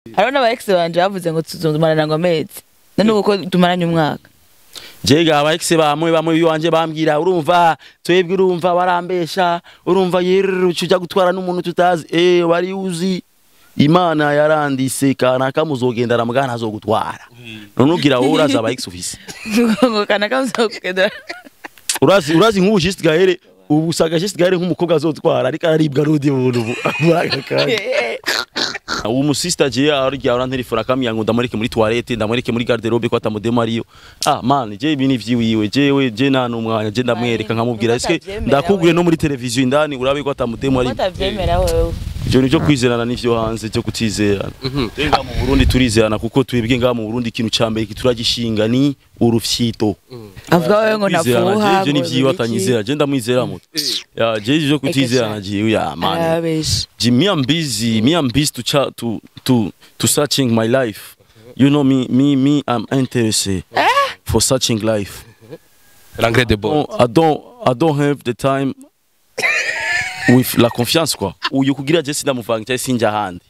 Hariho n'aba ex banje bavuze ngo tuzomarana ngo amezi none uko tumaranye umwaka jega aba ex bamwe biwanje bambwira urumva twebwe urumva barambesha urumva yeruca gutwara n'umuntu tutazi wari uzi Imana yarandise kana kamuzogendana mugana azogutwara none ugira wowe uraza aba ex office ngo kana kamuzogendana urazi nk'ubu just gahere ubu saga just gahere nk'umukobwa azotwara ariko aribwa n'undi muntu muragakanye umu sister je arya uranterefona kamya ngo ndamureke muri toilette ndamureke muri garderobe ko atamudemariyo man je ibini vyiwiwe jewe je nta numwanya je ndamwereka nkamubwira eske ndakugure no muri televiziyo indani urabe ko atamudemariyo utavyemera wewe je nico kwizerana n'ivyo hanze cyo kutizerana tenga mu Burundi turizerana kuko twebwe nga mu Burundi ikintu cambe kituragishinga ni urufyito avuga wewe ngo nafuha je nivyiwa atanyizera je ndamwizera muto ya je je kutizerana je ya man me I'm busy to searching my life. You know me I'm interested for searching life. I don't have the time with la confiance quoi. Uyu kugira je sindamuvanga cyane sinja handi.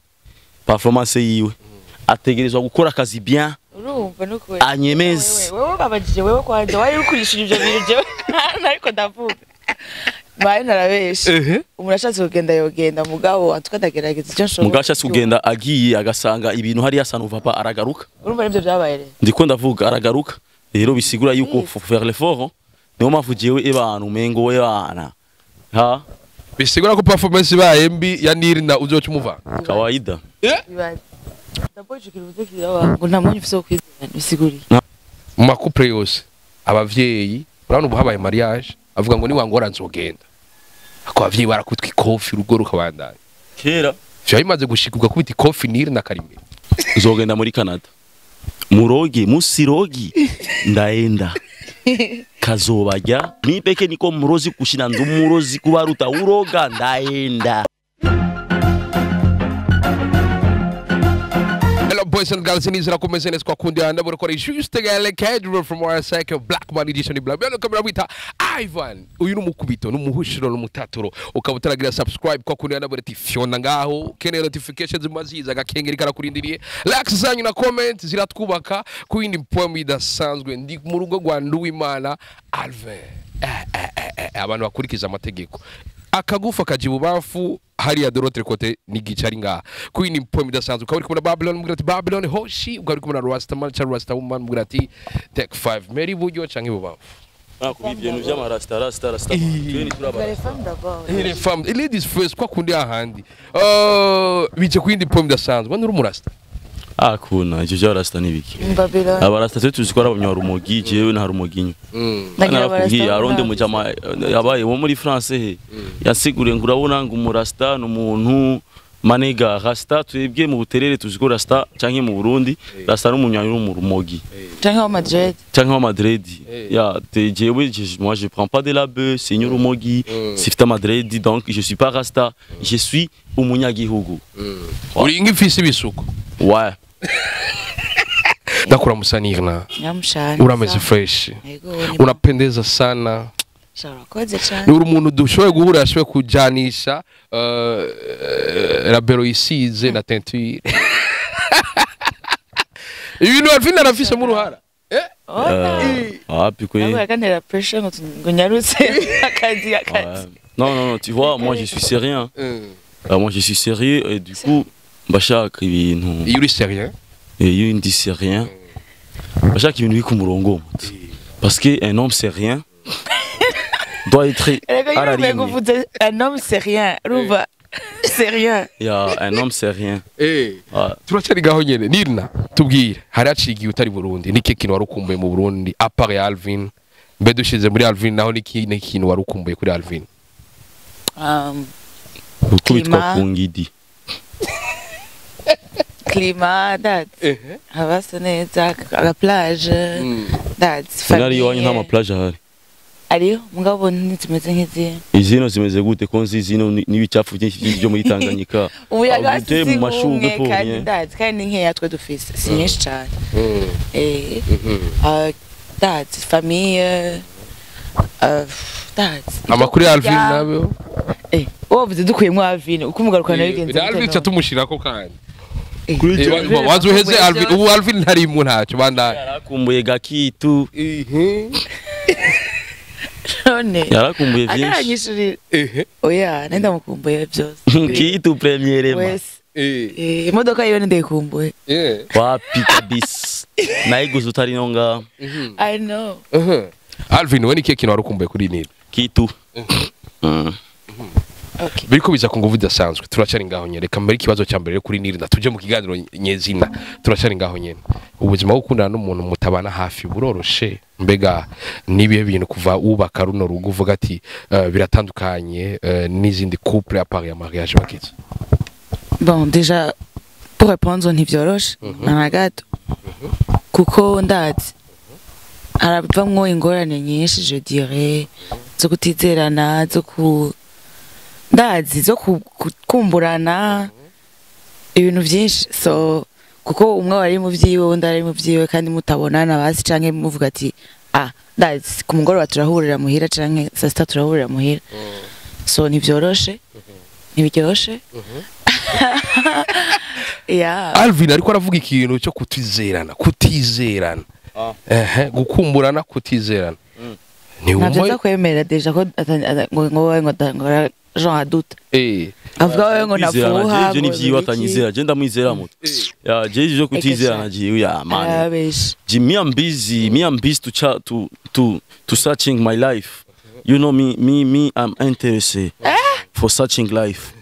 Performance yiwe ategerezwa gukora akazi bien. Urumva nuko anyemeze. Wewe babajije wewe kwanje wari ukurishije ibyo bintu je ariko ndavuga. Baye narabeshe umurashatse kugenda yogenda mugabo atukadagerageza icyo nshobora mugashatse kugenda agiye agasanga ibintu hari yasana uvapa aragaruka urumva nibyo byabaye rero ndiko ndavuga aragaruka rero bisigura yuko faire l'effort niyo mavugiyewe abantu mengo we bana ha bisigura ko performance baye mbi ya NIRNHA uzoca umuva kawaida ndapoje kiruze kirawa ngo ntamuntu ufise kwizana bisiguri mu makupre yose abavyeyi urabona ubu habaye mariage avuga ngo ni wangora nzogenda ako avyi barakutwa ikofi rugo rukabandanya kera vyo imaze gushikirwa kubita ikofi NIRNHA karimbe uzogenda muri Canada murogi musirogi ndaenda kazobajya nipeke niko murozi kushina ndumurozi kubaruta uroga ndaenda. Boys and girls, nizira kumeze neza kwa kundi anda burokora juste gale cadre from our cycle black man edition ni black. Bano kamera bita Ivan. Uyu numukubito numuhushiro numutaturo ukabutaragira subscribe kwa kundi anda bureti fyona ngaho kene notifications maziza gakengeri karakurindiriye. Likes zanyu na comment ziratwubaka ku yindi poem idasanzwe ndi mu rugo rwa Nduwimana Alvin. Abantu bakurikiza amategeko. Akagufa kajibubafu hari ya dorotre kote ni gicari nga kuini poem idasanzwe ukaba uri kumuna Babylon mugirati Babylon hoshi ukaba uri kumuna Rasta man cha Rasta woman mugirati take 5 Mary buryo canke bubafu kubivye no vyama rasta tweni turaba femme ladies first kwa kundi ahandi bice kuindi poem idasanzwe wani uri umurasta kuna icyo cyo rasta nibiki abarasta twe tuzikora abanyarumogi jewe na harumoginyo nakubwiye aronde mu jama yabaye wo muri France he yasigure ngo urabona ngo umurasta n'umuntu manega rasta twebwe mu buterere tuzikora rasta canke mu Burundi rasta n'umunyanyuru mu rumogi canke wa Madrid ya jewe moi je prends pas de la bœuf c'est rumogi sifta Madrid donc je suis pas rasta je suis umunyagihugu uri ngifisi bisuko ouais. Ndakura musa NIRNHA. Nyamushana. Urameze fresh. Unapendeza sana. Sharakoze cyane. Ni umuntu dushoboye guhura yashoboye kujanisha rabero isize na teinture. Ibintu ALVIN arafise mu ruhara. Puis quoi. Ah kanera pressure ngo nyarutse akazi. Non, tu vois, moi je suis sérieux. Moi je suis sérieux et du coup bashaka ibintu iyo uri sérieux iyo ndi sérieux bashaka ibintu biri ku murongo parce que un homme sérieux doit être à la ligne. Un homme sérieux ruba sérieux ya un homme sérieux turacari gaho nyene NIRNHA tubwire haracigiye utari Burundi niki kintu warukumbuye mu Burundi apart ya ALVIN mbe dushize muri ALVIN naho niki kintu warukumbuye kuri ALVIN ukubitwa ku ngidi climat that habasa neza la plage that's family yonye nta ma plage hari ariyo mugabo ntimeze nk'izi izino zimeze gute konzi zino nibicafu byinshi byo muri Tanganyika ubute mu mashugwe po kandi nkeya twe dufise si nyinshi cyane that's famille that's amakuru ya ALVIN nabo wovuze dukuyemo ALVIN uko umugarukana bigenze ALVIN cyatumushirako kandi wazuheze Alvin ubu Alvin ntari mu ntacyo banda yarakumbuye gakitu none yarakumbuye byinshi aranyishurira oya nenda mukumbuye byose kitu premierema imodoka yiwe ndekumbuye wapi kabisa nayiguze utari nonga I know Alvin we ni kihe kintu warukumbuye kuri Nil kitu okay biriko biza ku nguvu idasanzwe turacari ngaho nyene reka mbere ikibazo cya mbere kuri Nil tuje mu kiganiro nyezina turacari ngaho nyene ubuzima bwo gukundana n'umuntu mutabana hafi buroroshe mbega nibihe bintu kuva ubaka runo rugo uvuga ati biratandukanye n'izindi couple à part ya mariage bakiza. Bon, déjà, pour répondre, ntivyoroshe na gato kuko ndazi harabavamwo ingorane nyinshi je dirais zo kutizerana ndazi zo kumburana ibintu byinshi so kuko umwe wari mu vyiwe undi ari mu vyiwe kandi mutabonana basi canke muvuga ati ndazi ku mugoroba turahurira muhira canke saa sita turahurira muhira so ntivyoroshe ntibiryoshe yeah. Alvin ariko aravuga ikintu cyo kutizerana gukumburana kutizerana ni umwe kwemera deja ko ngo Jean aduta avuga wewe ngo nafuha je nivyi watanyizera je ndamwizera muto ya je jo kutizerana je ya man me I'm busy to searching my life you know me I'm interested for searching life.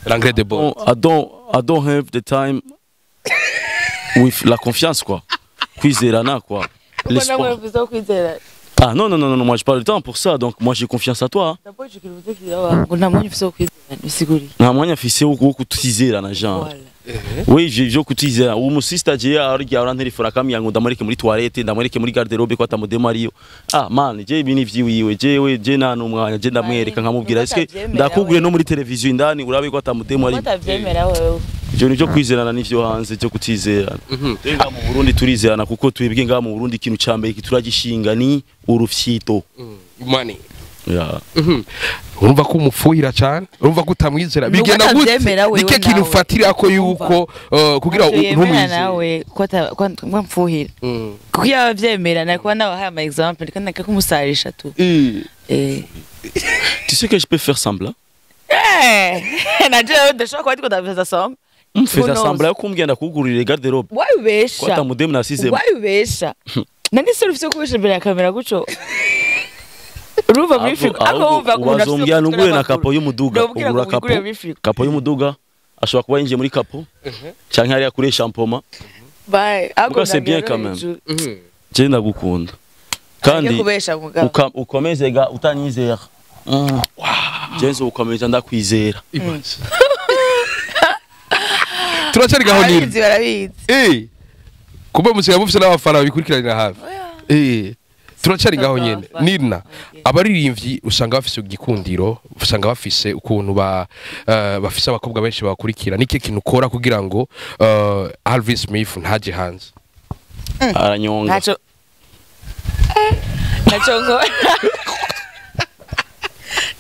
L'engrais de bon. I don't have the time with la confiance quoi. Kwizerana quoi. L'espoir. Ah non, moi je parle de temps pour ça, donc moi j'ai confiance à toi. Na mwanya fise wo kutizerana Jean. Oui, je kutizera. Umu sister je ari ya telefone akamyango ndamureke muri toilette, ndamureke muri garderobe ko atamudemariyo. Man, je ibini vyiwiwe, je nta numwanya, je ndamwereka nkamubwira ese ndakugure no muri televiziyo indani urabe ko atamudemariyo. Utavyemera wewe. Je nijo kwizerana n'ivyo hanze cyo kutizerana. Tenga mu Burundi turizerana kuko twebwe nga mu Burundi ikintu cyambere kituragishinga ni urufyito. Money. Yeah. Urumva ko umupfuhira cyane urumva ko utamwizera bigenda gute nike kintu ufatira ko yuko kugira ntumwizere nawe ko mpfuhira kuko yavyemera nako nawe ha ama example kandi kumusarisha tu Tu sais que je peux faire semblant na je ndashaka ko ndiko ndavuza song mfeza semblant ko umgenda kugurira garderobe wayubesha ko atamudemu nasizemo wayubesha nani serufise kubisha imbere ya kamera guco Ruva muri frigo ako ubazombya nugure na kapo y'umuduga ugura kapo y'umuduga ashobora kuba yinjiye muri kapo canke ari yakure shampoma bye ako c'est bien quand même je ndagukunda kandi ukomeze ga utanyizera Jenzo ukomeza ndakwizera turacari gaho ni kuba musiga mufise n'abafana bikurikirana hafi turacari ngaho nyene Nirna abaririmbyi usanga bafise igikundiro usanga bafise ukuntu bafise abakobwa benshi bakurikira nike kintu ukora kugira ngo Alvin Smith ntaje hanze aranyonga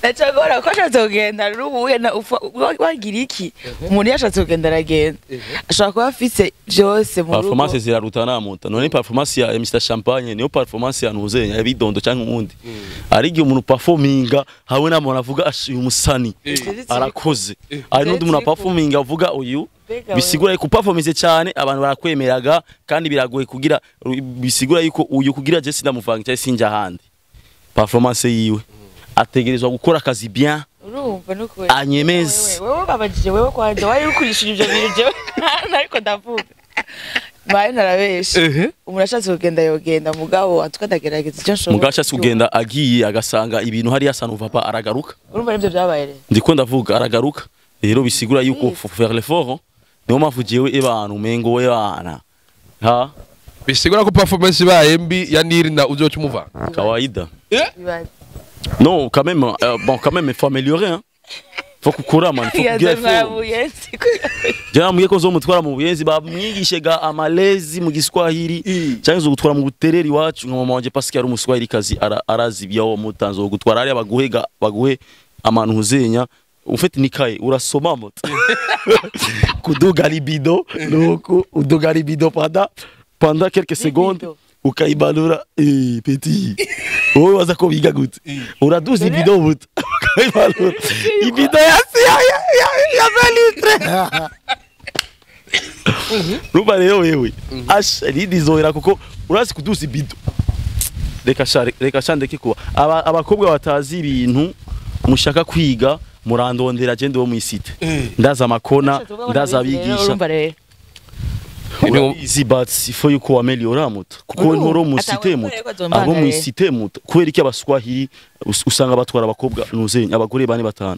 Nachagora ko ashatse kugenda rubuye na wagira iki umuntu yashatse kugenda aragenda ashaka kuba afise byose mu rugo performance zirarutana muta none performance ya Mr Champagne niyo performance ya Nuzenya yabidondo cyangwa umundi arigi umuntu performinga hawe namona avuga uyu musani arakoze ari nundi umuntu performinga avuga uyu bisigura yuko performance cyane abantu barakwemeraga kandi biragoye kugira bisigura yuko uyu kugira je sindamuvanga cyane sinja handi performance yiwe ategerezwa gukora akazi bien urumva nuko anyemeze wewe babajije wewe kwanje wari ukurishije ibyo bintu je ariko ndavuga baye narabeshe umuntu ashatse kugenda yogenda mugabo atukadagerageza icyo nshobora mugasha kugenda agiye agasanga ibintu hari yasana uva aragaruka urumva nibyo byabaye rero ndiko ndavuga aragaruka rero bisigura yuko faire l'effort niyo mavugiyewe abantu mengo we bana ha bisigura ko performance baye mbi ya Nirna uzoca umuva kawaida non quand même il faut améliorer hein faut kukura man faut kugira effort jana mugiye ko zo mutwara mu buyenzi bamwigishega amalezi mu Giswahili cyangwa zo gutwara mu gutereri wacu nka mama wanje Pascal umuswahili kazi arazi byawo mutanzo gutwara ari abaguhe amantu huzenya ufite nikaye urasoma moto kuduga libido nuko uduga libido pendant quelques secondes ukaibalura petit wowe waza ko biga gute uraduza libido but ukaibalura libido ya litre ruba rero wewe asha ridizohera kuko urazi kuduza libido reka shandeke kuba abakobwa batazi ibintu mushaka kwiga murandondera agende wo mu isite ndaza amakona ndaza abigisha izi bats ifo yuko wameliora muto kuko ntoro mu site muto abo mu site muto kubera iki abaswahili usanga batwara abakobwa nuzenye abagore bane batanu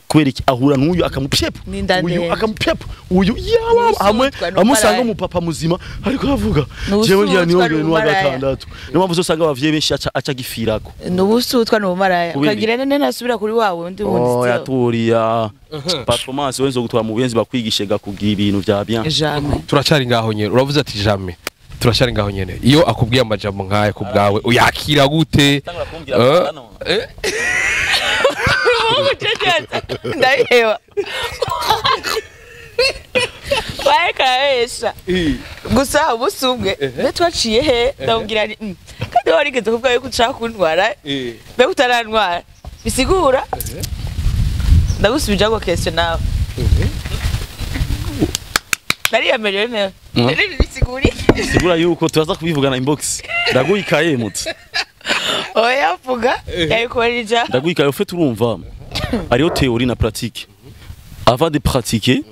kubera iki ahura n'uyu akamupyepa uyu akamupyepa uyu yawa hamwe amusanga mu papa muzima ariko avuga jewe ngira niongere n'uwa gatandatu niyo mpamvu usanga abavyeyi benshi aca gifirako n'ubusutwa n'ubumaraya ukagira nene nasubira kuri wawe undi wundi yaturiya performance wenzo gutwa mu benzi bakwigishe kugira ibintu bya bien jamais turacari ngaho nyene uravuze ati jamais turacari ngaho nyene iyo akubwiye amajambo nkaye ku bwawe uyakira gute ndahewa waekaesha gusa ubusumwe netwaciye he ndabwira ni kandi warigeze kuvuga yuko ushaka kuntwara be utarantwara bisigura ndagusubije ako question nawe nariyemerewe neza bisigura yuko turaza kubivugana inbox ndaguyikaye mutse oya vuga yayikorija ndaguyikaye ufite urumva ariyo théorie na pratique avant de pratiquer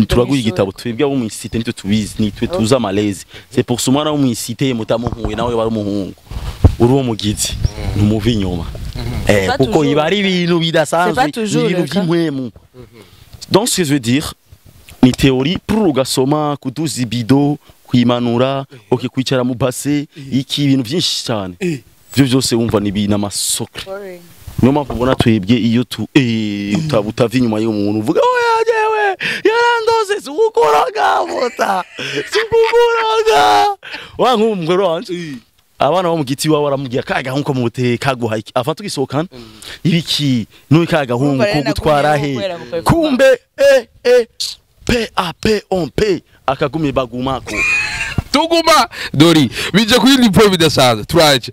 turaguye igitabo twebwe abo mu isite nitwe tubizi nitwe tuza malaise c'est pour ce mwana wo mu isite mutamuhuye nawe bari umuhungu uri wo mugizi ntumuvi inyuma kuko iba ari ibintu bidasanzwe ibintu by'imwemu donc ce que je veux dire ni théorie pour ugasoma kuduza ibido kwimanura kwicara mu base iki ibintu byinshi cyane byo byose wumva ni bina masokre niyo mpamvu ubona twebwe iyo utava inyuma y'umuntu uvuga oya jewe yarandoze sukukuraga mota sukukuraga wa nk'umugore wanje abana bo mu giti wawe aramubwira kaga nkuko mu buteye kaguha iki afa tugisohokana ibiki no kaga hungu ko gutwara he kumbe p on p akagumye bagumako tuguma dori bije kuyindi point bidasanzwe turaje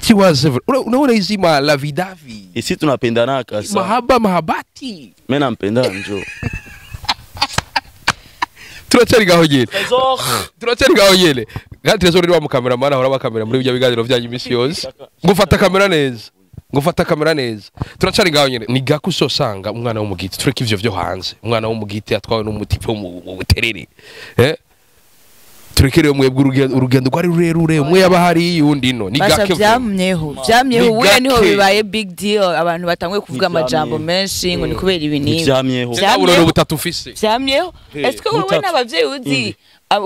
Tiwaze unaona hizi ma la vidavi isi tunapendana kasa mahabati mimi nampenda njo turacari gaho nyene kandi Trezor ni wa mukameramana ahora bakamera muri bya biganiro byanyu imisi yose ngufata kamera neza turacari ngaho nyene ni gaku usosanga umwana wo mu giti tureka ivyo vyo hanze umwana wo mu giti atwawe n'umutipe mu buterere turekerewe mwebwe urugendo rwari rurerure umwe yaba hari yundi no ni gake byamyeho we niho bibaye big deal abantu batangwe kuvuga amajambo menshi ngo ni kubera ibinini byamyeho cyaburo butatu ufise byamyeho est-ce que wowe n'abavyeyi uzi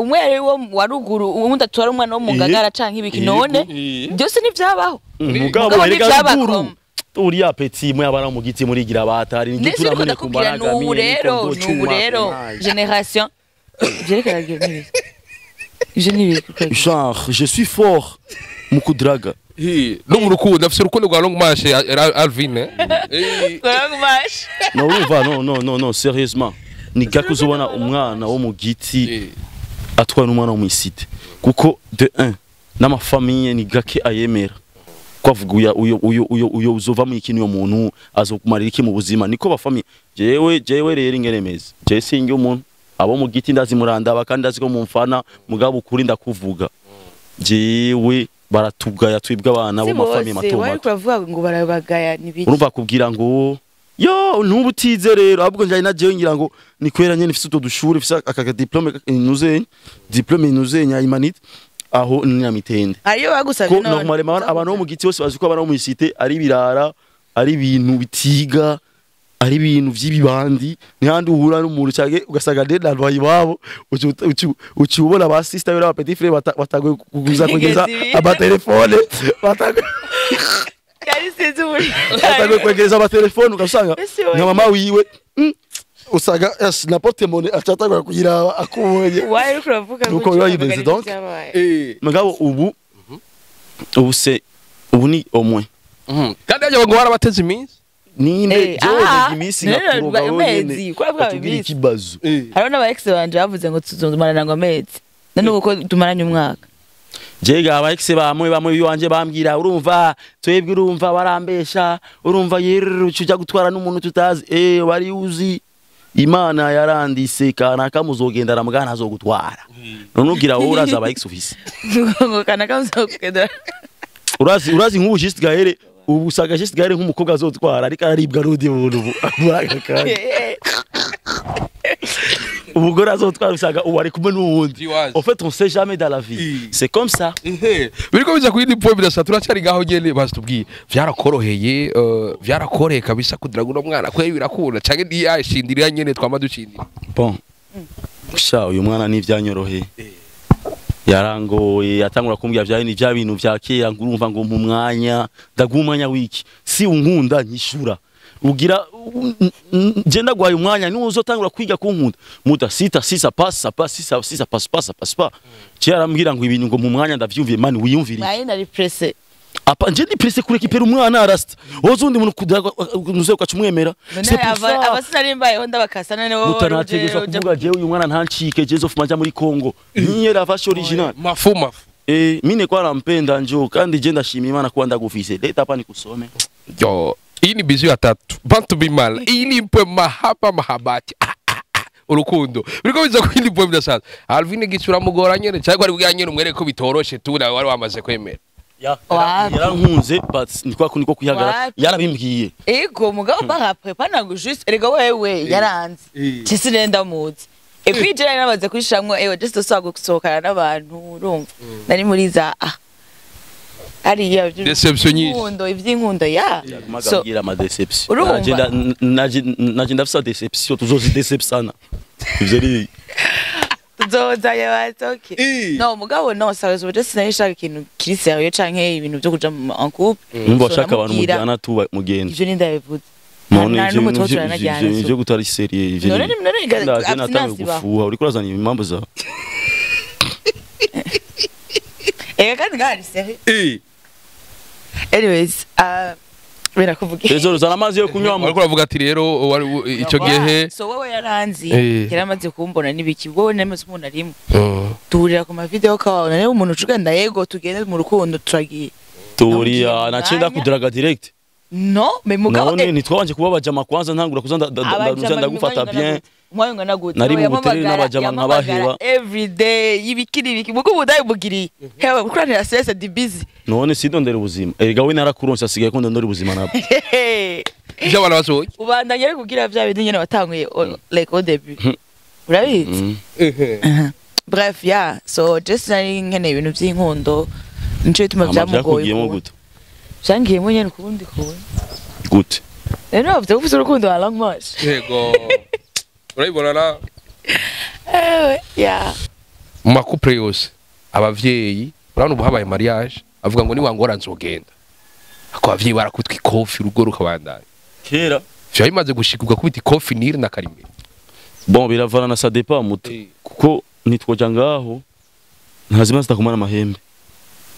umwe ari wo waruguru uwundi atwara umwana wo mu ngagara canke ibiki none byose ni byabaho mugabo rega ruguru uriya petit mwe abana mu giti muri gira batari ni turamune kumbaraga n'ubu rero génération jerekeragira genre je suis fort mukudraga no mu rukundo afise urukundo rwa long marche Alvin long marche non sérieusement ni gako uzobona umwana wo mu giti atwara n'umwana wo mu isite kuko de 1 n'ama famille ni gake ayemera kwavuga uyo uzova mu ikintu yo muntu azokumarira iki mu buzima niko ba famille jewe rero ingeremeze je singe umuntu abo mu giti ndazimurandaba kandi ndaziko mu mfana mugabo ukuri ndakuvuga jewe baratugaya twibwa abana bo mafami mato mato uravuga ngo barabagaya nibiki urumva kubwira ngo yo ntubutize rero ahubwo njye najewe ngira ngo ni kwera nyene mfise udushuri mfise aka diplome inuzenye imanite aho ni nyamitende ariyo bagusabye no normalement abantu bo mu giti bose baziko abana bo mu isite ari birara ari ibintu bitiga ari ibintu vy'ibibandi ni handi uhura n'umuntu cyage ugasaga de dalwayi babo ucubona ba sister yora ba petit frère batagoye kuguza kugeza aba telefone kari sinzi muri batagoye kugeza aba telefone ugasanga nka mama wiwe usaga n'importe monnaie achatagwa kugira akubonye waye uravuga ngo uko yibeze donc mugabo ubu ni au moins kandi ajya ngo warabateze iminsi ninde George imisi ngakuroga amezi kwa bwa tugira ikibazo hariho n'aba ex banje bavuze ngo tuzumana ngo amezi none uko tumaranye umwaka jega aba ex bamwe biwanje bambwira urumva twebwe urumva barambesha urumva yeru cujya gutwara n'umuntu tutazi wari uzi Imana yarandise kana kamuzogenda aramugana azogutwara none ugira wowe uraza aba ex office ngo kana kamuzogenda urazi nk'ubu just gahere ubu usanga just gahere nk'umukobwa azotwara ariko aribwa rudi ubuntu buraga kandi umugore azotwara usanga ubu ari kumwe n'uwundi en fait on sait jamais dans la vie c'est comme ça biriko biza kuyindi point bidasa turacyari gaho nyene basitubwiye vyarakoreye kabisa kugira ngo no mwana kwe birakunda canke ndiyashindira nyene twama dushindira bon sha uyu mwana ni vyanyorohe yarangoye atangura kumbwira vya ni vya bintu vya kera ngurumva ngo mu mwanya ndagumanya wiki si unkunda nyishura ugira jenda gwaye umwanya ni uzotangura kwiga kunkunda muta sita passa pas cyara mbwira ngo ibintu ngo mu mwanya ndavyumviye mani wiyumvire mwaye nari presse apa nje ndi presse kure kipera umwana arasta wozundi muntu kunuze ukacumwemera abasinari honda bakasana ne wowe mutanategeza kuvuga je uyu mwana ntancike jezo fumanja muri Kongo nyera fasho original mafuma mine kwa nampenda njo kandi je ndashima Imana kuba ndagufise leta hapa nikusome yo iyi ni bizu ya tatu bantu bimala iyi ni mpe mahabati urukundo biriko biza kwindi point bidasa Alvin gitsura mugora nyene cyangwa ari bwanyene umwere ko bitoroshe tu nawe wari wamaze kwemera yarankunze but niko kuyagara yarabimbwiye ego mugabo bahaprepa nango juste erega wewe yaranze kisinenda muzi ekwije nabaze kwishamwe just usagwe kusokana n'abantu urumva nari muri za ari ya deception ivy'inkundo ya so gira ma deception naje ndafisa deception tuzozi deceptiona ivyo ari tuzoza yabatoke no mugabo no sazo just nayishaka ikintu kiri sérieux canke ibintu byo kuja en couple nimba shaka abantu mujana tuba mugenda ivyo nindabivuze none ivyo gutari sérieux ivyo none natanga gufuha uri kurazana impamvu za kandi ngari sérieux anyways bera kuvuga ezo zana amazi yo kunywa ariko uravuga ati rero icyo gihe so wowe yaranzi yaramaze kumbona nibiki wowe namaze umuntu arimo turira ku ma video kawa none umuntu ucugenda yego tugende mu rukundo turagiye turiya nacenda kudiraga direct no me mugabo none nitwabanje kubabaja makwanza ntangura kuza ndagufata bien mwayo ngana gute nari mu hotel n'abajama nkabaheba every day ibikiri muko budaye bugiri hewe ukranira stress di busy none sidondera ubuzima erega we narakuronse asigaye ko ndondera ubuzima nabo byo bana basohoye ubandanye ari kugira bya bintu nyene batanguye like au début urabizi bref yeah so just nari nkene ibintu by'inkundo nico bituma byamugoye Changiye mu nyene kubundi kubona gute rero bafite gufite urukundo wa long march yego urayibona na yeah makupre yose abavyeyi urabona ubuhabaye mariage avuga ngo ni wangora nzogenda ako abavyeyi barakutwa ikofi urugo rukabandanya kera vyo bimaze gushikirwa kubita ikofi nire na karimera bon biravana na ça dépend muto kuko nitwoja ngaho ntazima zitakumana amahembe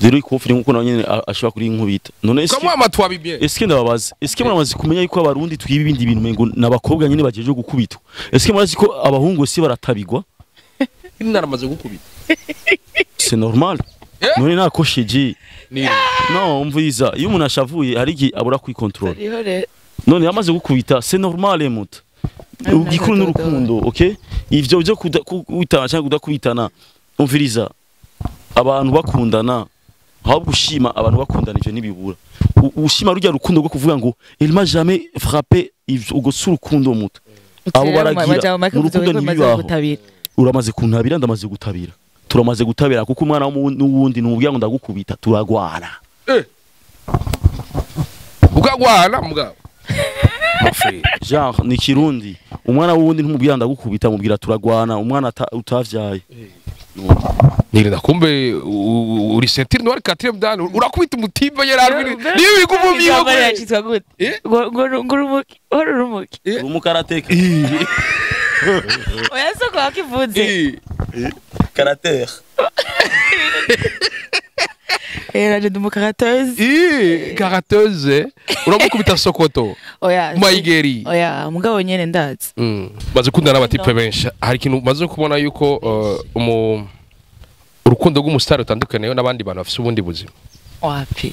zero ikofi nkuko nawe nyene ashobora kuri inkubita none kamwe amatwa bibye eske ndababaza eske muramaze kumenya yuko abarundi twiba ibindi bintu mengo nabakobwa nyene bajeje gukubitwa eske murazi ko abahungu si baratabigwa naramaze gukubita c'est normal none nakosheje no mvuiza iyo umuntu ashavuye hari iki abura kwikontrol none yamaze gukubita c'est normal muto ugikuru n'urukundo okay ivyo byo kwitana cyangwa kudakubitana umviriza abantu bakundana ahubwo ushima abantu bakundana ivyo nibibura ushima rujya rukundo rwo kuvuga ngo il m'a jamais frappé ubwo surukundo muto abo baragira urukundo nibibaho uramaze kuntabira ndamaze gutabira turamaze gutabira kuko umwana n'uwundi numubwira ngo ndagukubita turagwana ukagwana mugabo genre ni kirundi umwana wundi ntumubwira ndagukubita mubwira turagwana umwana utavyaye nirida kumbe uri sentir no 4e dan urakubita umutimba yararwiri niyo bigumumye ngo yacitwa gute ngurumuki horumuki umukarateka oya soko akivuze karater Naje ndumukaratoze. Karatoze. Uramukubita sokoto. Oya. Maigeri. Oya, mugabo nyene ndazi. Maze kundana abatipe benshi. Hari ikintu maze kubona yuko urukundo rw'umustar utandukanye n'abandi bantu bafite ubundi buzima. Wapi?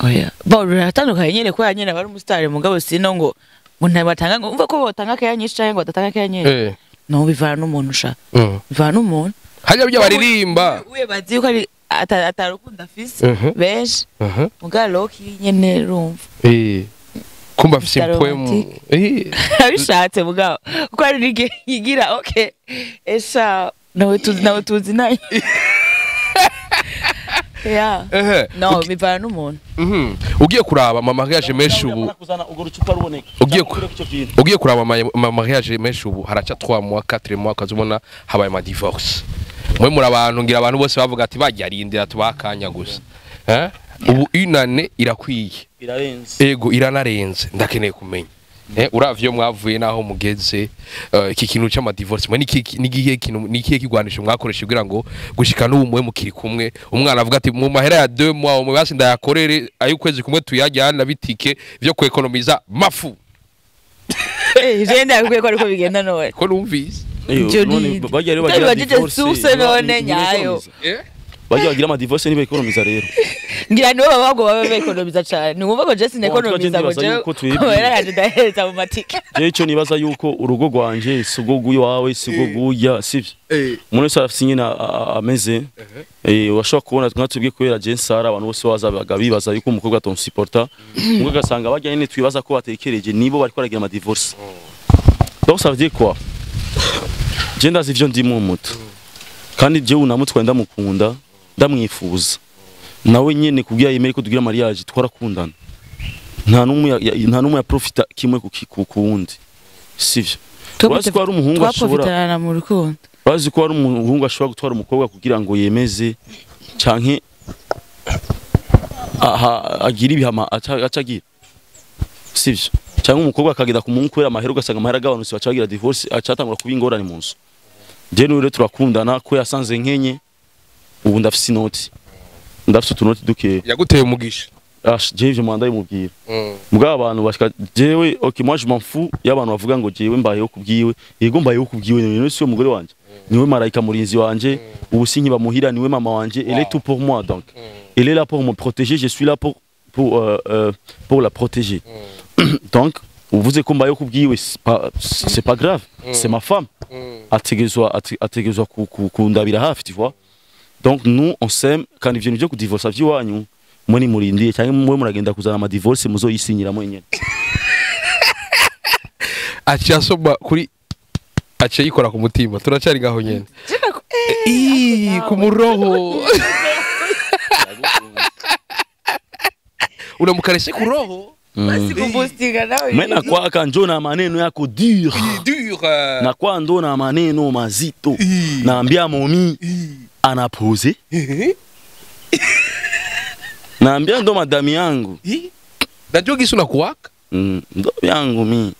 Oya. Bo ruratandukanye nyene ko nyene bari umustar mugabo sino ngo ntabatanga ngo umva ko botanga kaya nyinshi cyangwa batatanga kaya nyinshi. No bivana n'umuntu ushaka. Bivana n'umuntu. Hajya byo baririmba. We bazi ko ari atarukunda afise benshi. Mugabo loki nyene rumva. Kumba afise poem. Abishatse mugabo. Ko ari yigira okay. Esa nawe tuzi nayo. Yeah. No, bivana n'umuntu. Ugiye kuraba mama mariage menshi ubu. Ugiye kuraba mama mariage menshi ubu haraca 3 mois 4 mois kazubona habaye ma divorce. Mwe muri abantu ngira abantu bose bavuga ati bajyarindira tubakanya gusa. Ubu inane irakwiye. Irarenze. Ego iranarenze ndakeneye kumenya. Uravyo mwavuye naho mugeze iki kintu cy'ama divorce mwe nigihe kintu nikiye kigwanisha mwakoresha kugira ngo gushika n'ubu mwe mukiri kumwe umwana avuga ati mu mahera ya 2 mois umwe basi ndayakorere ayukwezi kumwe tuyajyana bitike byo kwekonomiza mafu. Je ndakuye ko ariko bigenda none ko numvise bajya bagira divorce none nyayo bajya bagira ama divorce nibe economiza rero ngira nibo babagwa babe economiza cyane numva ko Jesse economiza ngo era yaje daheza mu matike cyo nibaza yuko urugo rwanje sugo guyo wawe sugo guya sivyo umuntu wese afite nyine ameze washobora kubona twatubwiye kubera Jensara abantu bose bazabaga bibaza yuko umukobwa atonsuporta ngo gasanga bajya nyine twibaza ko batekereje nibo bari kwaragira ama divorce donc ça veut dire quoi je ndazi ivyo ndimo muto kandi je unamutwa ndamukunda ndamwifuza nawe nyene kugira yemere ko tugira mariage twarakundana nta numwe ya profita kimwe kukundi sivyo bazi ko ari umuhungu ashobora mu rukundo bazi ko ari umuhungu ashobora gutwara umukobwa kugira ngo yemeze canke agira ibihama acagira sivyo cyangwa umukobwa akagenda ku muhungu kubera amahera ugasanga amahera agabanutse bacagira divorce acatangura kuba ingorane mu nzu je n'ure turakundana ko yasanze nkenye ubu ndafise inoti ndafise utunoti duke yaguteye umugisha je ivyo mwandaye mubwira mugabo abantu bashika jewe okay moi je m'en fous y'abantu bavuga ngo jewe mbayeho kubwiwe yego mbayeho kubwiwe niwe si umugore wanje niwe marayika murinzi wanje ubu sinkiba muhira niwe mama wanje elle est tout pour moi donc elle est là pour me protéger je suis là pour la protéger donc uvuze ko mbayeho kubwiwe c'est pas grave c'est ma femme ategezwa kundabira hafi tu vois donc nous on s'aime quand ivyo nivyo kudivorce vy'iwanyu mwe murindiye cyangwa mwe muragenda kuzana ama divorce muzoyisinyira mwe nyene acyasoma kuri yikora ku mutima turacari gaho nyene ku muroho unamukareshe ku roho basi kubostiga nawe mena kwa kanjona maneno yako dur na kwa ndona maneno mazito naambia momi anapose naambia ndo madami yangu najua kisu na kuwaka ndo yangu mi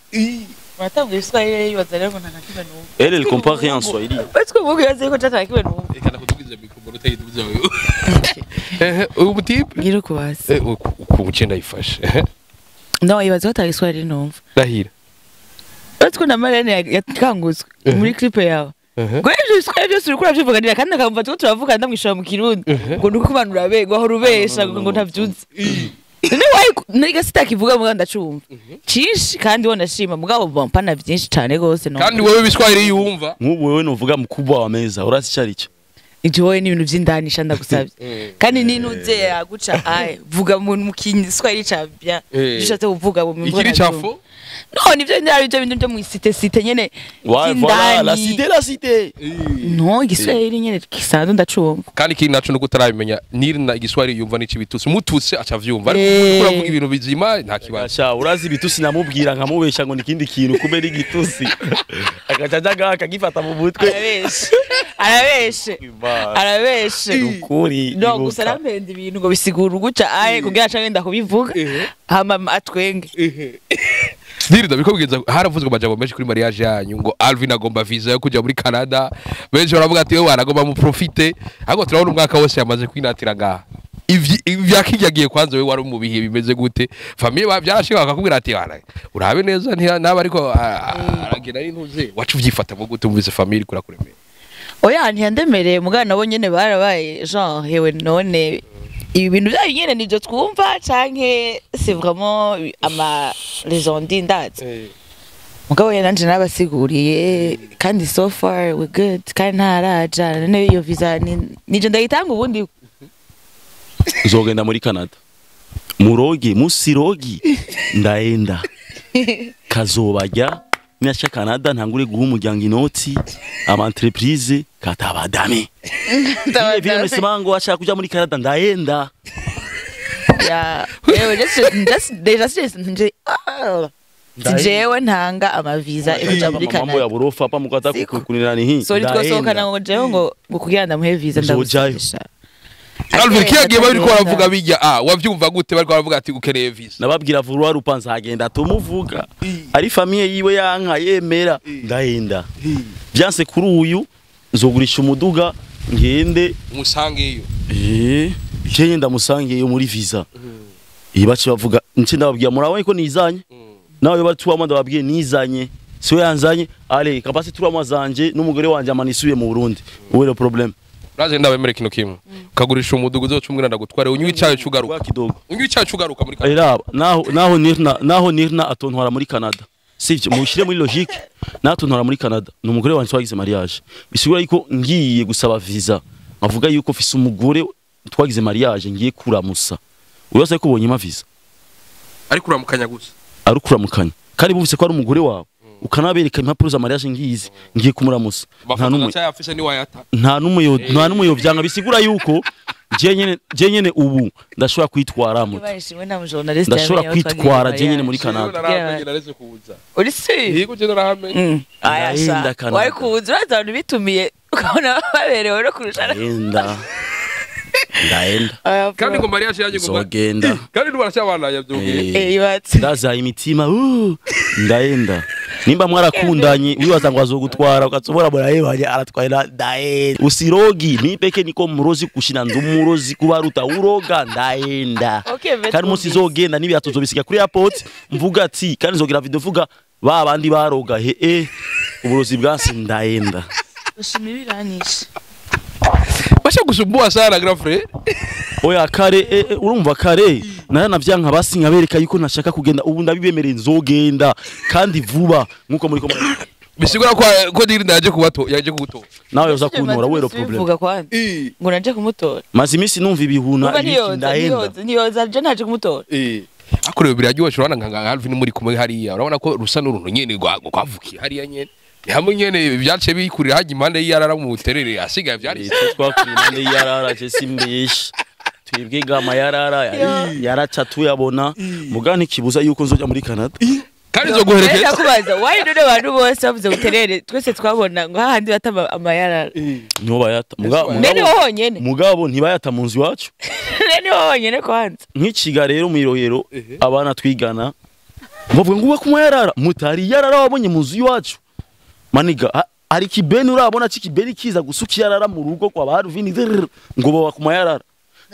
Watabu Swahili yuwazalea kuna nakiba nuhu. Elle comprend rien en Swahili. Parce que vous avez ko tata nakiba nuhu. Kana kutugiza bikomboro tayiduza wewe. Ubu tip Ngiro kwasi. Kuchenda ifashe. No, ibaze ko Swahili numva. Rahira. Parce que namarene yakanguzwe muri clip yawe. Gweje Swahili byose urikura byivuganira kandi akamva tuko turavuga ndamwishura mu Kirundi. Ngo nukubanura bego aho rubesha ngo ntavyuzi. Niga sitakivuga muganda ndacumva. Cishi kandi wona shima mugabo bompana byinshi cyane gose no. Kandi wewe biswahili yumva. Nk'ubu wewe novuga mukubwa wa meza urasi cyarico. Ijowe ni ibintu by'indani shanda gusabye. Kandi ninuze yaguca aye vuga mu Kiswahili cyabya. Gishatse kuvuga mu mbona. Ikiri cyafo? No nivyo ndari byo bintu byo mu cité nyene. Voilà la cité. No Igiswahili nyene kisanzwe ndacumva. Kandi kiri naco nuko utarabimenya NIRNHA Igiswahili yumva n'ici bitutsi mututse acavyumva ariko uravuga ibintu bizima nta kibazo. Urazi bitutsi namubwira nkamubesha ngo nikindi kintu kubera igitusi. Akacajaga akagifata mu mutwe. Arabeshe. Ukuri. No gusaramende ibintu ngo bisigura uguca aye kugira cyangenda kubivuga. Hama atwenge. NIRNHA bikobwiza haravuzwe amajambo menshi kuri mariage yanyu ngo Alvin agomba visa yo kujya muri Canada benshi baravuga ati wewe aragomba mu profite ahubwo turabona umwaka wose yamaze kwinatira ngaha ivyakijyagiye kwanza wewe wari mu bihe bimeze gute famille bavyashika bakakubwira ati urabe neza naba ariko aragenda n'intuze wacu vyifata ngo gute umvise famille kura kuremera oya ntiyandemereye mugana nabo nyene barabaye genre hewe none ibi bintu byayo nyene nivyo twumva canke c'est vraiment ama legendi ndazi mugabo nanje nabasiguriye kandi so far we good kandi ntaraja none iyo visa nije ndayitanga ubundi uzogenda muri Canada murogi musirogi ndaenda kazobajya nyasha Canada ntangure guha umuryango inoti ama entreprise katabadame vile msimango acha kuja muri Canada ndaenda ya ewe just nje jewe ntanga ama visa ekuja muri Canada mambo ya burofa pa mukata kukunirani hii so twasohokana ngo jewe ngo kugira ndamuhe visa ndagusha Alvin kiyagiye bariko baravuga bijya wavyumva gute bariko baravuga ati ukeneye visa nababwira vuruwa rupanza agenda tumuvuga ari famille yiwe yanka yemera ndahenda byanse kuri uyu nzogurisha umuduga ngende umusangeyo je ndamusangeyo muri visa ibace bavuga nce ndababwira murawe ko nizanye nawe batuwa ndababwiye nizanye siwe yanzanye ale kapasi turama zanje n'umugore wanje amanisuye mu Burundi uwere problem Raje ndabemere kino kimwe kagurisha umudugu zo cumwira ndagutware unywi cyayo cyugaruka unywi cyayo cyugaruka muri Canada naho NIRNHA atontwara muri Canada sivyo mushire muri logique natontwara muri Canada n'umugore wanje twagize mariage bisigura yuko ngiye gusaba visa avuga yuko fise umugore twagize mariage ngiye kuramusa urose ko ubonye ma visa ari kuramukanya gusa ari kuramukanya kandi bumvise ko ari umugore wawe ukanabereka impapuro za mariage ngizi ngiye kumuramusa nta numwe yo vyanga bisigura yuko je nyene ubu ndashobora kwitwara mu ndashobora kwitwara je nyene muri Canada uri si yego je narahamenye ayasha wari kuza uraza bitumiye ukabona baberewe no kurushana ndaenda kandi ngo mariage yanyu ngo zogenda kandi ndubarashabana yavyugiye yubatse ndaza imitima ndaenda nimba mwarakundanye wibaza ngo azogutwara ukatsobora murayebaje aratwaira ndaenda usirogi ni peke niko murozi kushina ndumurozi kubaruta uroga ndaenda kandi musizogenda nibi atozobisiga kuri airport mvuga ati kandi zogira video vuga babandi baroga uburozi bwansi ndaenda ushimibiranisha basha gusumbua sana grand frère oya kare urumva kare nara navyanka basinga bereka yuko nashaka kugenda ubu ndabibemere nzogenda kandi vuba nkuko muri bisigura ko diri ndaje kubato yaje kugutora nawe yoza kuntora wero problem vuga kwandi ngo naje kumutora mazimisi numva ibihuna ndaenda niyoza je naje kumutora akore biraryoshye urabona nka Alvin muri kumwe hariya urabona ko rusa n'uruntu nyene rwavukiye hariya nyene hamwe nyene byace bikurira haje impande y'iyarara mu buterere asigaye byari twakurira impande y'iyarara je simbisha twibwe gama yarara yaraca tuyabona mugani kibuza yuko nzoja muri Canada kandi zo guherekeza kubaza why none abantu bose bavuze buterere twese twabona ngo hahandi batama amayarara no bayata mugabo ntibayata mu nzu wacu nene honyene kwanza nk'ikiga rero mu irohero abana twigana bavuga ngo ku mayarara mutari yarara wabonye mu nzu wacu maniga ari kibeni urabona kibeni kiza gusuka yarara mu rugo kwa Alvin ngo baba ku mayarara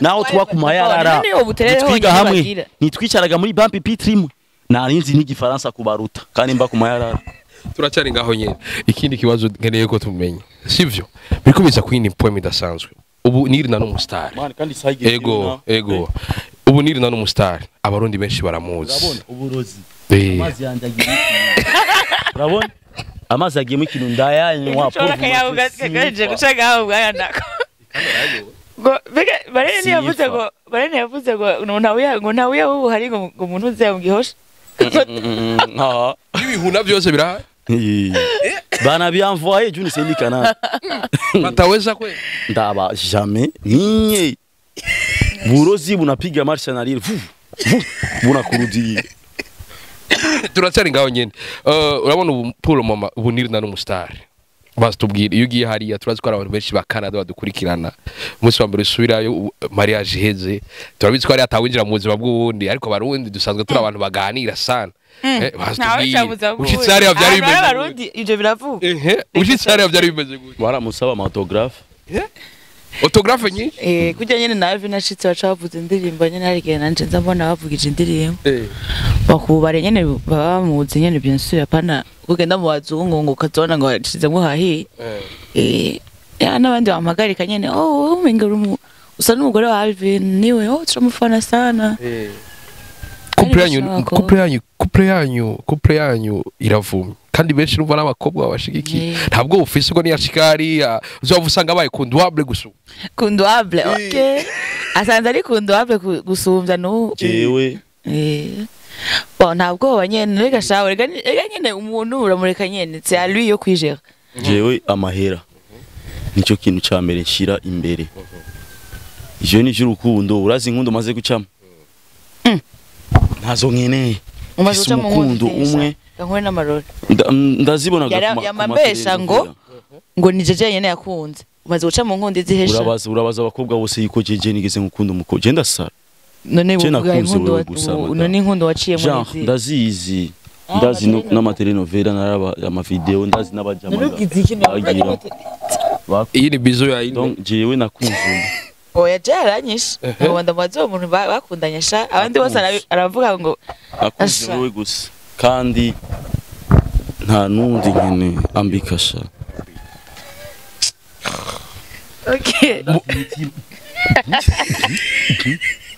naho twa ku mayarara twiga hamwe nitwicaraga muri bampi pitrimwe narinzi n'igifaransa kubaruta kandi mba ku mayarara turacyari ngaho nyene ikindi kibazo nkeneye ko tumenye sivyo biriko biza kwini poem idasanzwe ubu NIRNHA n'umustar ego ubu NIRNHA n'umustar abarundi benshi baramuzi urabona uburozi amazi yandagira urabona amazi agiye mu kintu ndayanywa gaje gucaga aho bwayanako ngo barene yavuze ngo ntawe ubu hari ngo umuntu uze mugihosha ibihuna byose birahaye bana byamvoye juni sendikana bataweza kwe ndaba jamais ninye burozi bunapiga marcha na rire bunakurudiriye turacyari ngaho nyene urabona ubu Paul mama ubu NIRNHA n'umustar bastubwira iyo giye hariya turazi ko abantu benshi ba Canada badukurikirana umunsi wa mbere usubirayo mariage heze turabizi ko ari atawinjira mu buzima bw'ubundi ariko barundi dusanzwe turi abantu baganira sana ushitsari byari bimeze abarundi ivyo biravuga ushitsari byari bimeze gute baramusaba autographe autographe nyinshi kujya nyene na Alvin ashitse baca bavuza indirimbo nyene harigeye nanje nza mbona bavugije indirimbo bakubare nyene baba bamuzi nyene bien sûr apana kugenda mu bazungu ngo ukazona ngo ashizemo hahi ya n'abandi bamagarika nyene umenga usa n'umugore wa Alvin niwe turamufana sana couple yanyu iravumye kandi benshi numva n'abakobwa babashigikiye ntabwo ufise ngo niyashikari uzova usanga baye kundwable gusumba kundwable okay asanze ari kundwable gusumvya no jewe bon ntabwo banyene rega shawe rega nyene umuntu uramureka nyene c'est à lui yo kwijera jewe amahera nico kintu ca mbere nshira imbere ivyo ni vy'urukundo urazi inkundo maze gucamo ntazo nkeneye umaze gucamo umukundo umwe gankwe n'amarori ndazibona yamambesha ngo ni jeje nyene yakunze umaze guca mu nkundi zihesha urabaza abakobwa bose yiko jeje nigeze ngukunda umuko je ndasara none buvuga inkundo waciye muri izi ndazizi ndazi n'amaterenovela naraba amavideo ndazi n'abajama iyi ni bizo ya ine donc jewe nakunze oya jaranyisha ngo ndamaze umuntu bakundanya sha abandi bose aravuga ngo nakunze wewe gusa kandi nta nundi nkene ambikasha okay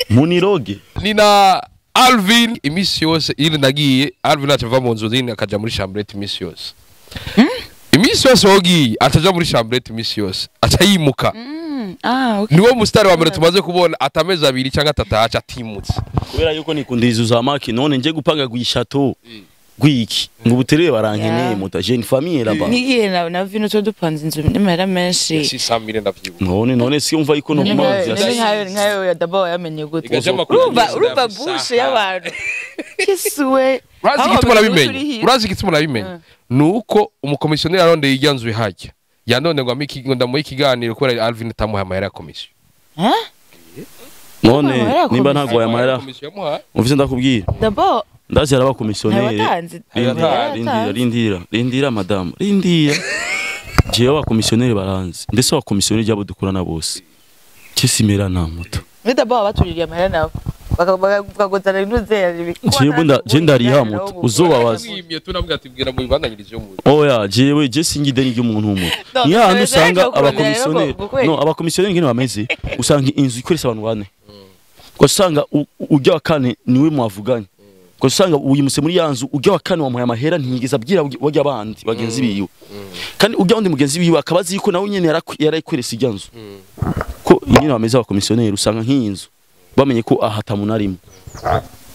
muniroge nina Alvin imisi yose iri nagiye Alvin atava mu nzu zindi akaja muri chambrette imisi yose imisi yose wogiye ataja muri chambrette imisi yose atayimuka okay niwo mustari wa mbere tumaze kubona atameza 2 cyangwa 3 aca atimutse kubera yuko nikundiriza uzamaki none nje gupanga gwishato gwiki ngo buterere barankeneye muta jeune famille là-bas nigiye na vino to dupanze inzu nimera menshi 600 ndavyibuka none si umva iko no kumazi nkayo ya dabo yamenye gute uruba bushe y'abantu kisuwe urazi igituma nabimenye nuko umukomisiyoneri arondeye ijyanzwe hajya yanone ngo amikigo ndamuha ikiganiro kubera Alvin tamuha amahera ya komisiyo none nimba ntago ya mahera ufise ndakubwira dabo ndazi araba komisioneri rindira madame rindira jewe wa komisioneri baranzi ndese wa komisioneri jabo dukorana bose kisimera na muto dabo abatuririye amahera nabo bakagozana intuze jewe riha muto uzobabaza oya jewe je singide ni ry'umuntu umwe ni hano usanga abakomisiyoneri abakomisiyoneri ngene bameze usanga inzu ikoresa abantu bane usanga ujya wa kane niwe mwavuganye usanga uyimuse muri yanzu ujya wa kane wamuhaye amahera ntiyigeza abwira wajya abandi bagenzi biwe kandi ujya undi mugenzi biwe akabazi yuko nawe nyene yarayikweresa ijyanzu ko nyine bameze abakomisiyoneri usanga nk'inzu bamenye ko ahatamunarimo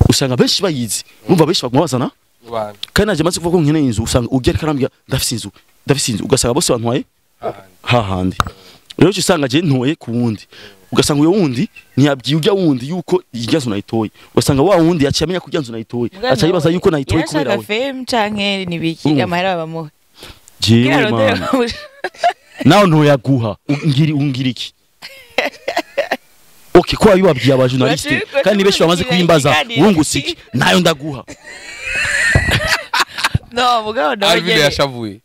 usanga benshi bayizi numva benshi bagumazana kandi naje maze kuvuga ko nkene inzu usanga ujya karambya ndafise inzu ugasanga bose bantwaye hahandi rero usanga je ntoye ku wundi ugasanga uyo wundi ntiyabwiye ujya wundi yuko ijyanzu nayitoye ugasanga wa wundi yacamenya ko ijyanzu nayitoye acayibaza yuko nayitoye kubera we fame canke nibiki amahera babamuha jewe man naho ntoyaguha ungira iki okay ko abibabwiye aba journaliste kandi benshi bamaze kwimbaza urungusiki nayo ndaguha no mugabo Alvin yashavuye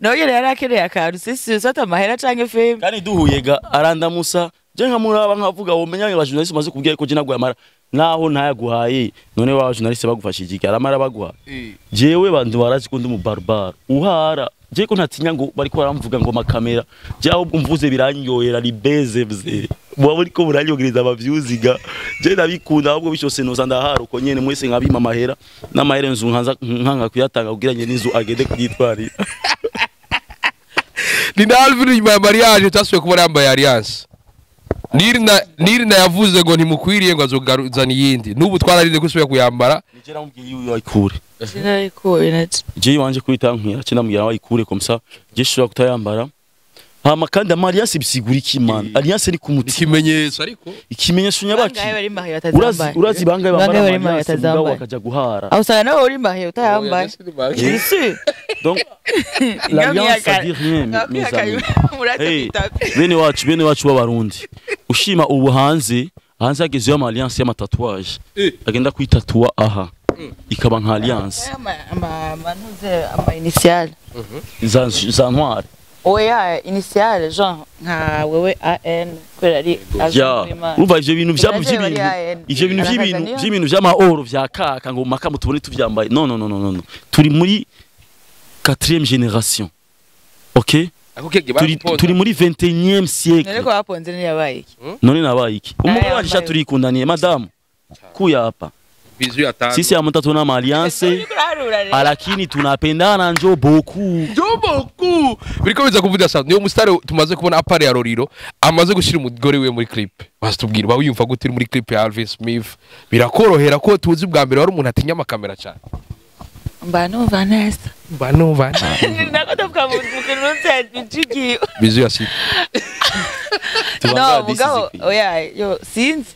noye yarakeneye akantu sisi sota amahera canke fame kandi duhuyega arandamusa je nkamuraba nkavuga womenya aba journaliste maze kubwiye ko je naguye amara naho ntayaguhaye none wa journaliste bagufashije iki aramara baguha jewe bantu barazi ko ndi mu barbar uhara je ko ntatinya ngo bari ko baramvuga ngo makamera je ahubwo mvuze biranyoyera libeze bze bwo ko buranyogereza abavyuziga je nabikunda ahubwo bishose noza ndahara uko nyene mwese nkabima amahera n'amahera nzu nkanga kuyatanga kugiranye n'inzu agende kuyitwarira ni Alvin nyuma ya mariage taswe kubona yambaye alliance Nirna yavuze ngo ntimukwiriye ngo azogaruzana yindi nubu twararinde kusubira kuyambara nigera mubwiye yuyo ayikure sinarikuye nati je wanje kwitankira cinambwira ayikure komsa je shobora kutayambara hama kandi amariance bisigura iki man alliance ni kumuti ikimenyetso ariko ikimenyetso nyabaki urazi bangaye bambara alliance bakaja guhara aho usanga nawe uri mahe utayambaye isi donc l'alliance ça dit rien mes amis hey bene wacu b'abarundi ushima ubu hanze ageze yo alliance y'ama tatouage agenda kwitatua aha ikaba nka alliance ama initial za noir oya initial genre nka wewe AN kwera ari urumva ivyo bintu vy'ibintu vy'amahoro vya kaka ngo makamu tubone tuvyambaye no turi muri 4e génération OK turi muri 21e siècle niko baponze ni yabaye iki none nabaye iki umugabo wacu turikundaniye madame kuya hapa sisi ya mtatu na alliance lakini tunapendana njo beaucoup biriko biza kuvuga sana niyo mustari tumaze kubona apare ya Roriro amaze gushira umugore we muri clip basitubwira wiyumva gute muri clip ya Alvin Smith birakorohera ko tuzi bwa mbere wari umuntu atinya amakamera cyane mbano Vanessa nako tafika mukinunse ntigiye bizu ya sita no mugabo oya yo sinzi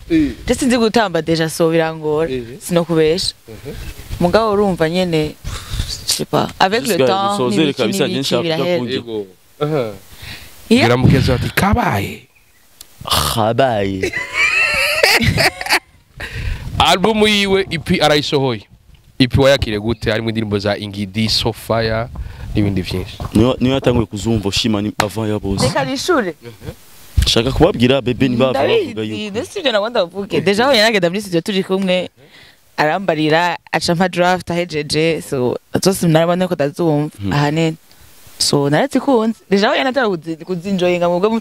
sinzi gutamba deja so birangora sinokubesha mugabo urumva nyene sipa avec le temps sozere kabisa nyensha kuburyo biramukeza ati kabaye album yiwe EP arayisohoye EP wayakire gute harimo indirimbo za Ingidi Sofia n'ibindi byinshi niyo yatanguye kuzumva ushima ni avant ya bose reka nishure shaka kubabwira bebe ni bava bavuga yuko ndasije nabonda bavuge deja ho yanagenda muri studio turi kumwe arambarira aca mpa draft ahejeje so atose narabone ko tazumva ahanene so naretse kunze deja ho yanatara kuzinjoyinga mubwo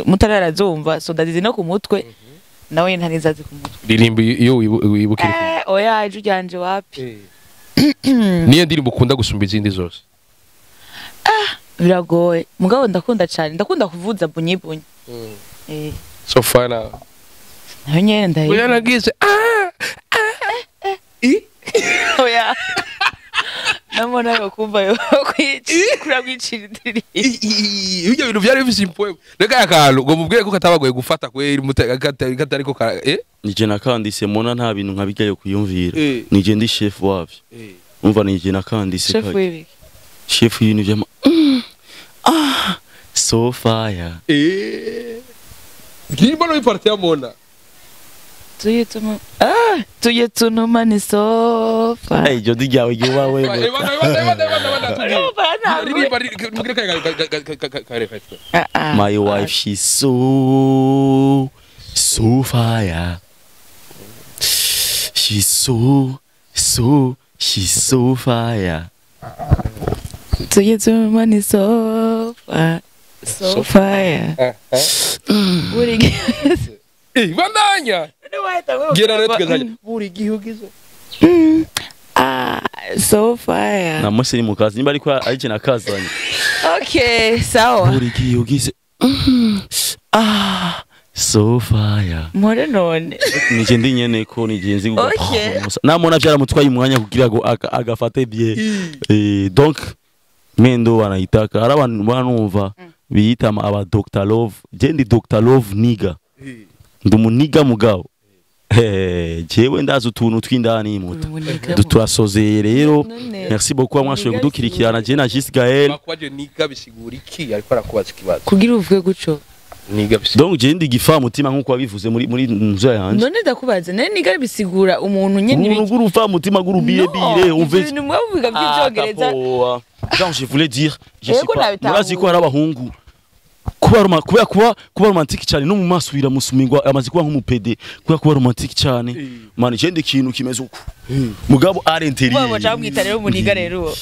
mutararazumva so ndazizi no ku mutwe nawe ntanizazi ku mutwe ririmbo iyo wibukira oya iju ryanje wapi niyo ndirimbo ukunda gusumba izindi zose biragoye mugabo ndakunda cyane ndakunda kuvuza bunyibunyi Sofia nayo nyene ndaye oya nagize oya namona yo kumva yo kura kwicirindiri ibyo bintu byari bifise impoe reka yakalo ngo mubwire ko katabagoye gufata kweri katari ko nije nakandise mona nta bintu nkabijyayo kuyumvira nije ndi chef wavyo umva nije nakandise chef wewe chef y'ibintu vyama Sofia ngimba no iparti ya mona tuye tunuma ni Sofia jo digawe giwawe my wife she's so fire she's so fire tuye tunuma ni Sofia uri bandanya gera retwe buri gihugizo Sofia na mose ni mukazi nimba ariko ari na kazanye okay sawa buri gihugize Sofia more none nije ndi nyene ko nigenzi namona byara mutwaye umwanya kugira ngo agafate bien donc mendo wanaitaka ara abantu banumva biyita aba Dr Love jendi Dr Love niga ndumuniga mugabo jewe ndazi utuntu twindani muto turasozeye rero merci beaucoup mwashoboye kudukirikirana je na Jis Gael bakwaje niga bisigura iki ariko arakubaza kibazo kugira uvuge guco niga bisigura donc je ndi gifa mutima nkuko wabivuze muri nzo yanje none ndakubaza none niga bisigura umuntu nyene umuntu ufa mutima gurubire uve ibintu mwavuga by'icyongereza donc je voulais dire je suis pas murazi ko hari abahungu kuba romantique cyane no mu maso biramusumingwa amaze kuba nk'umupede kuba romantique cyane man igende kintu kimeze uko mugabo à l'intérieur bo bacamwita rero muniga rero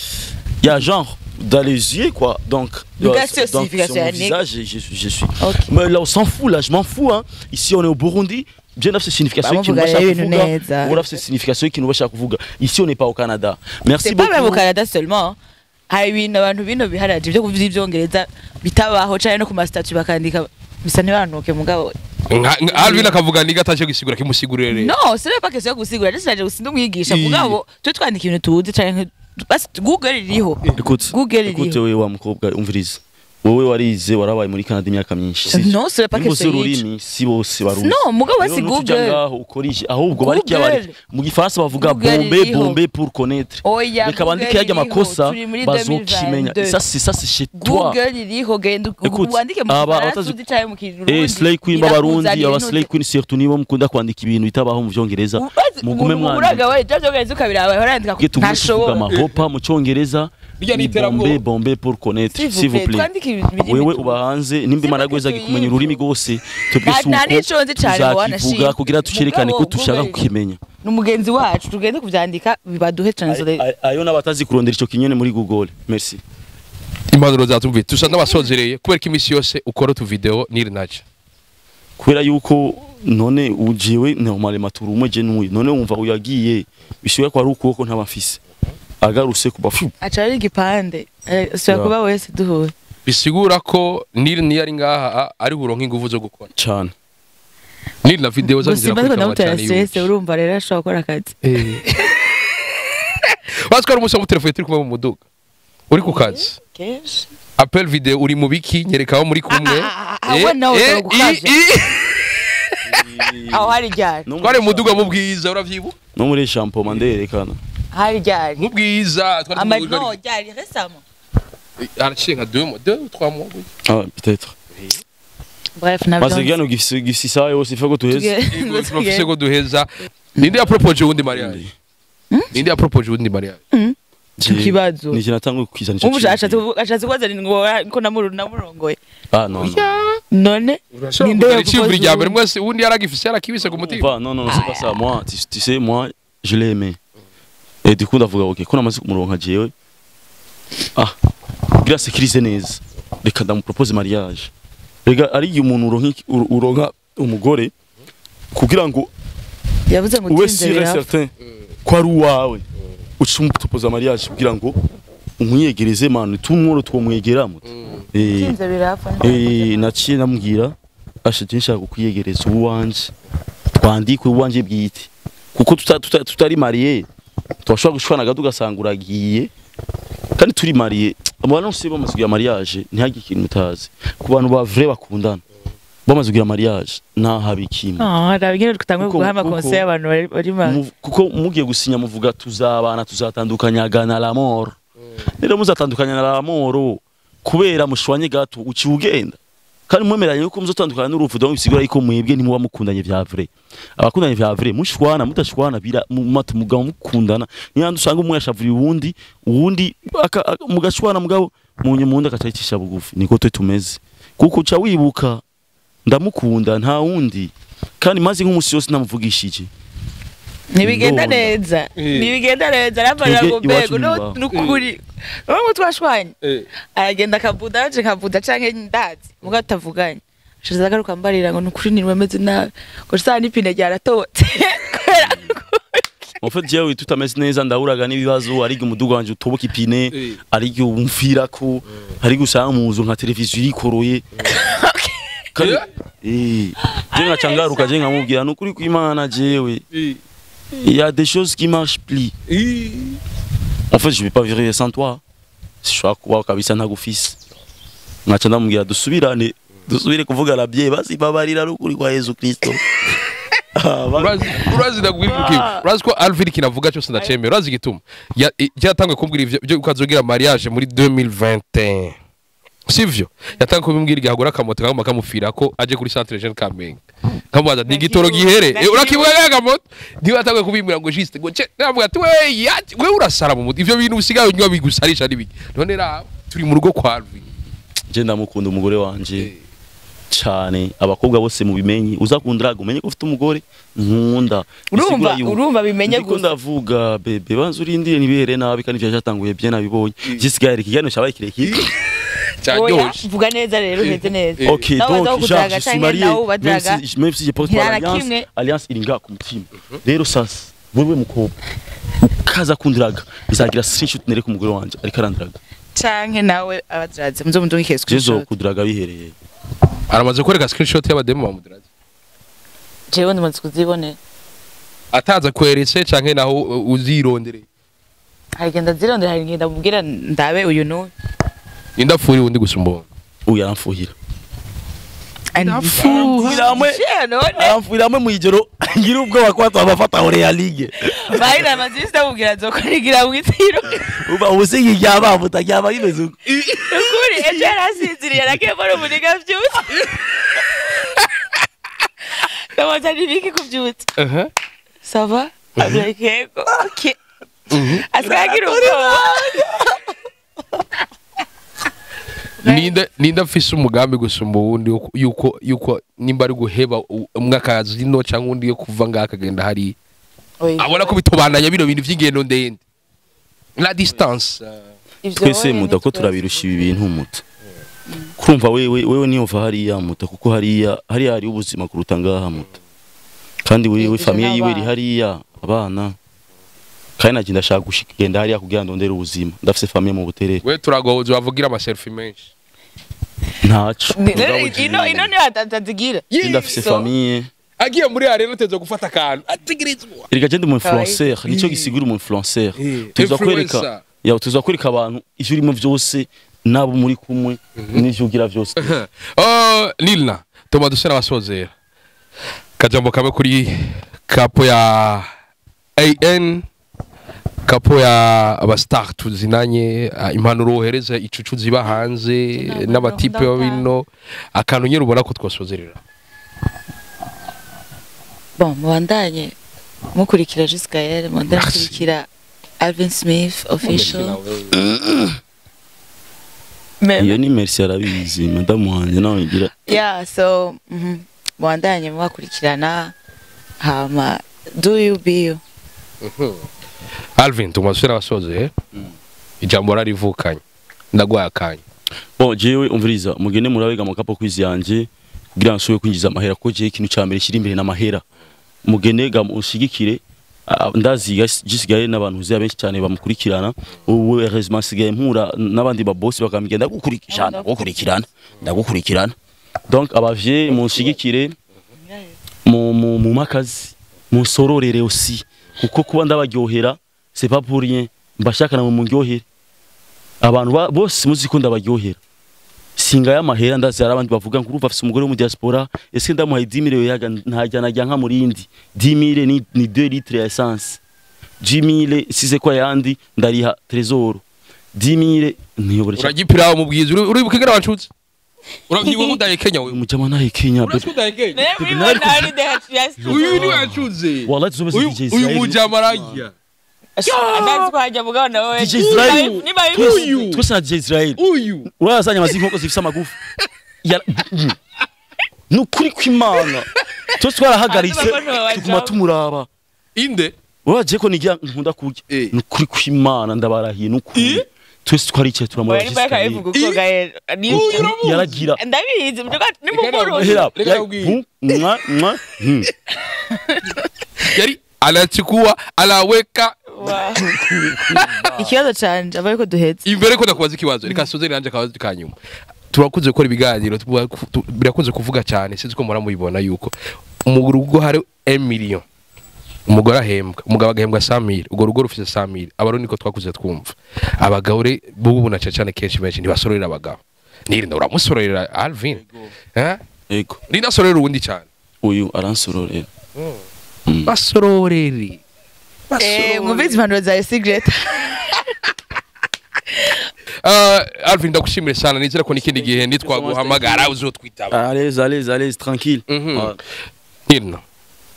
ya genre dans les yeux quoi donc visage je suis mais là on s'en fout là je m'en fous hein ici on est au Burundi bien d'afse signification qui nous va faire signification qui nous va kuvuga ici on n'est pas au Canada merci beaucoup c'est pas même au Canada seulement hari ibintu abantu bino biharaje byo kuvuza ibyongereza bitabaho cyane no ku mastatue bakandika bisa nibantuke mugabo Alvin akavuga niga ataje gusigura kimusigurire no c'est pas question yo gusigura je saje gusinda umwigisha mugabo twe twandika ibintu tuzi cyane basi Google iriho écoute wewe wa mukobwa umviriza wowe warize warabaye muri Canada imyaka myinshi non c'est pas question y'ururimi si bose baruzi non mugabo basi Google ukorije ahubwo bari cyabari mu gifaransa bavuga bombe pour connaître reka bandike yajya makosa bazokimenya ça c'est chez toi Google iriho genda wandike mu gifaransa uzi cyane mu kirundi slay queen b'abarundi aba slay queen surtout nibo mukunda kwandika ibintu bitabaho mu byongereza mugume mwana uraga we byongereza ukabiraba barandika ntashoboka amahopa mu cyongereza Rya niterabwo. Bombe pour connaître s'il vous plaît. Wewe ubahanze nimba maragweza gikumenya ururimi gose tuvuga kugira tucerekane ko tushaka kukimenya. Numugenzi wacu tugende kuvyandika bibaduhe translate. Ayo nabatazi kurondera ico kinyene muri Google. Merci. Impanuro zatumviye tusa n'abasozereye kubera ko imisi yose ukora tu video NIRNHA. Kubera yuko none ujiwe normale maturu umwe n'uyu none wumva uyagiye bishoboye ko ari ukuboko ntabafise agaruse kubafu aca ari igipande sio kuba wese duhuye bisigura ko NIRNHA ari ngaha ari buronka ingufu zo gukora cyane NIRNHA video zangira ko cyane urumva rero ashobora gukora akazi waskara umusa mu telefone turi kumwe mu muduga uri ku kazi appel video uri mu biki nyerekaho muri kumwe aho hari ryari twari muduga mu bwiza uravyibuka no muri shampoo manderekana hari ryari mu bwiza twari mu no ryari récemment araciye nka 2 ou 3 mois ah peut-être bref nabyo parce que gano gifisi sawa yose ifako tuheza professeur ko duheza nindi apropos wundi mariage nindi apropos wundi mariage kibazo ni kinatangwe kukizana cyo ashatse kwaza ngo ko namurongoye no none ninde yakuvura rya mbere mwese wundi yaragifise yarakibise ku mutima non c'est pas ça moi tu sais moi je l'ai aimé et du coup ndavuga OK ko namaze kumuronka jewe grâce crise neza reka ndamupropose mariage rega ari umuntu uronka umugore kugira ngo yavuze ngo tinze certain ko ari uwawe ucumupropose mariage kugira ngo umwiyegereze manu tumworo twomwegeramo tinze birafa naciye namubwira ashije nshaka kukwiyegereza uwanje twandikwe uwanje bwite kuko tutari marié twashobora gushwana gato ugasanga uragiye kandi turi marié abantu bose bamaze kugira mariage ntihagi ikintu mutazi ku bantu ba vrai bakundana bamaze kugira mariage nta habikimwe ndabigene tutangwe guhama conseil y'abantu bari mazi kuko mugiye gusinya muvuga tuzabana tuzatandukanyagana la mort rero muzatandukanya la mort kubera mushwanye gato uci ugenda kandi mwemeranye yuko muzotandukana n'urupfu donc bisigura yuko mwebwe ntimuba mukundanye vya vrai abakundanye vya vrai mushwana mudashwana bira mugabo mukundana niyandi usanga umwe yashavura uwundi mugashwana mugabo mundi akacayicisha bugufi niko twe tumeze kuko uca wibuka ndamukunda nta wundi kandi maze nk'umusi yose namuvugishije nibigenda neza arabarira ngo mbego nukuri bamwe twashwanye aragenda kabuda canke ndazi muga tavuganye shiza garuka mbarira ngo nukuri nirwemeze nabi ko saa nipine ryaratotse en fait jewe tutameze neza ndahuraga n'ibibazo ari umuduga wanje utoboka ipine ari umfira ko ari gusanga muzo nka televiziyo irikoroye jenga changaruka jenga mubwira nukuri kw'Imana jewe il y a des choses qui marchent plus. En fait, je vais pas vivre sans toi. Si je suis quoi kabisa ntagufise. Ngaca ndamubwira dusubire kuvuga la biye basi babarira rukuri kwa Yesu Kristo. Urazi ndagwibwira. Urazi ko ALVIN kinavuga cyose ndacemera. Urazi gituma. Yatangwe kumbwira ivyo ukazogira mariage muri 2021. Sivyo yatanga kubimbwira igahagura kamoto kagoma kamufira ko aje kuri centre jeune Kamenge kamubaza digitoro gihere urakivuga gamoto ndiwe atangwe kubimbwira ngo juste ngo navuga ati we urasara mu muti ivyo bintu usigaye unywa bigusarisha nibiki none ra turi mu rugo kwa ALVIN je ndamukunda umugore wanje cyane abakobwa bose mu bimenyi uzakundiraga umenye ko ufite umugore nkunda urumva bimenye gusa ndavuga bebe banzu urindire nibihere nabi kandi vyatanguye bye nabibonye gisigaye ikigano cyabaye kirekire vuga neza rero uheze neza OK donc je suis marié même si je porte pas l'alliance iringa ku mutima rero sasa wewe mukobwa ukaza kundiraga bizagira screenshot nereka umugore wanje ariko arandiraga canke nawe abadiraze muzo mundungike screenshot jezo kudiraga bihereye aramaze kwereka screenshot y'abademo bamudiraze jewe ndamaze kuzibone ataza kweretse canke naho uzirondere agenda zirondera agenda mubwira ndabe uyu no indafuri undi gusumbo uyu Arampfuhira Arampfuhira mu ijoro ngira ubwoba ko batafata ore ya ligue bayina mazista ubwira zokurigira witiro uba ubusingi ryaba mutajyaba bimeze uko kuri ejo arasinziriye arakebora umuniga vyutse kamaza nibiki kuvyutse ça va avec OK askagira ubwoba ninda afise umugambi gusumba uwundi yuko nimba ari guheba umwakazi no cyangwa undi yo kuva ngaha akagenda hari abona ko bitobandanya bino bintu vy'ingendo ndende la distance twese muta ko turabirusha ibi bintu muta kurumva wewe niyo va hariya muta kuko hariya hari ubuzima kuruta ngaha muta kandi wewe famille yiwe iri hariya abana kandi nagenda ndashaka gushikagenda hariya kugira ndondera ubuzima ndafise famille mu buterere we turagohoza bavugira ama selfie menshi ntaco ino ni atatazigira ndafise famille agiye muri arena tezo gufata akantu ategerezwa erega je ndi mu influencer nico gisigura mu influencer tuza kwereka abantu ivyo urimo vyose nabo muri kumwe n'ivyo ugira vyose Nilna toma dusera basozera kajambo kamwe kuri kapo ya AN kapo ya abastar tuzinanye impanuro wohereza icucu ziba hanze n'abatipe babino akantu nyine ubona ko twasozerera bon mubandanye mukurikira Jusqu'à mukurikira ALVIN SMITH official iyo ni merci arabizi madamu wanje nawe ngira so mubandanye mukurikirana hama do you be Alvin tumasura basoze ijambo rarivukanye ndagwaya kanya bon jewe umviriza mugene murabega makapo kwizi yanje kugira nsuye kwinjiza amahera ko je ikintu cyambere kiri imbere n'amahera mugene ga mushigikire ndazi gisigaye n'abantu uzi abenshi cyane bamukurikirana ubu heureusement sigaye mpura n'abandi ba boss bakamigenda gukurikirana donc abavye mushigikire mu makazi musororere aussi kuko kuba ndabaryohera c'est pas pour rien mbashaka na mu ndyohere abantu bose muziko ndabaryohera singa y'amahera ndazi arabandi bavuga ngo uruva afise umugore wo mu diaspora ese ndamuhaye 10,000 yaga ntajyana nka murindi 10,000 ni 2 litres ya essence 10,000 size kwa yandi ndariha trésor 10,000 niyobora uragipira mu bwiza uri bukigera wacutse urabyiwe mudaye Kenya we mujama naye Kenya mudaye Kenya uyu ni wacutse wallahi tuzobese DJ Israel uyu mujama ragia Adazi kwaje mugana wewe DJ Israel twese na DJ Israel uyu urazanya amazinko zifisa magufu nukuri kw'Imana twese twarahagaritse tuguma tumuraba inde uraje ko nigira nkunda kurya nukuri kw'Imana ndabarahiye nukuri twese twaricaye turamura yaragira ndabizi ni mukuru yari anachukua anaweka ikibazo canje abaye ko duhetse imbere ko ndakubaza ikibazo reka soze ranje kabazo kanyuma turakuze gukora ibiganiro birakunze kuvuga cyane sinzi ko mura mubibona yuko umurugo hari 1 million umugore ahembwa umugabo agahembwa 100,000 ugo rugo rufite 100,000 abaro niko twakuze twumva abagabo re bubu na cyane kenshi benshi ntibasororera abagabo nirinda uramusororera Alvin ego ninda sororera ubundi cyane uyu aransororera basororeri mubizi impanuro za secret Alvin ndagushimire sana nizera ko nikindi gihe nitwaguhamagara uzotwitaba allez tranquille nirna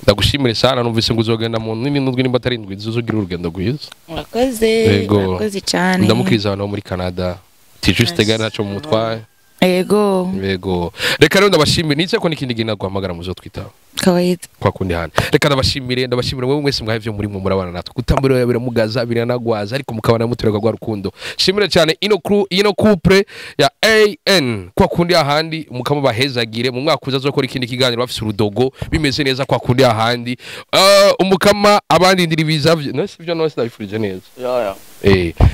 ndagushimire sana numvise ngo uzogenda mu nini n'indwi nimba tarindwi uzogira urugendo rwiza urakoze cyane ndamukiriza abantu muri Canada Juste gana naco mu mutwaye yego reka rero ndabashimire nize ko nikindi gihe naguhamagara muzotwitaba kawaida kwa kundi hano reka ndabashimire wewe mwese mwahevye muri mu murabana natwe gutambura biramugaza biranagwaza ariko mukabana mutereka gwa rukundo shimire cyane ino couple ya AN kwa kundi ahandi mukama bahezagire mu mwaka uzazokora ikindi kiganiro bafise urudogo bimeze neza kwa kundi ahandi umukama abandi ndiribiza no sivyo no ndabifurije neza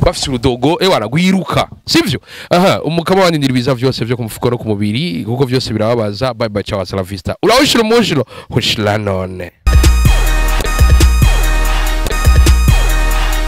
bafise urudogo waragwiruka sivyo umukama abandi ndiribiza vyose vyo kumufuko no ku mubiri kuko vyose birababaza bye bye ciao hasta la vista urashira mujiro Hushlanone.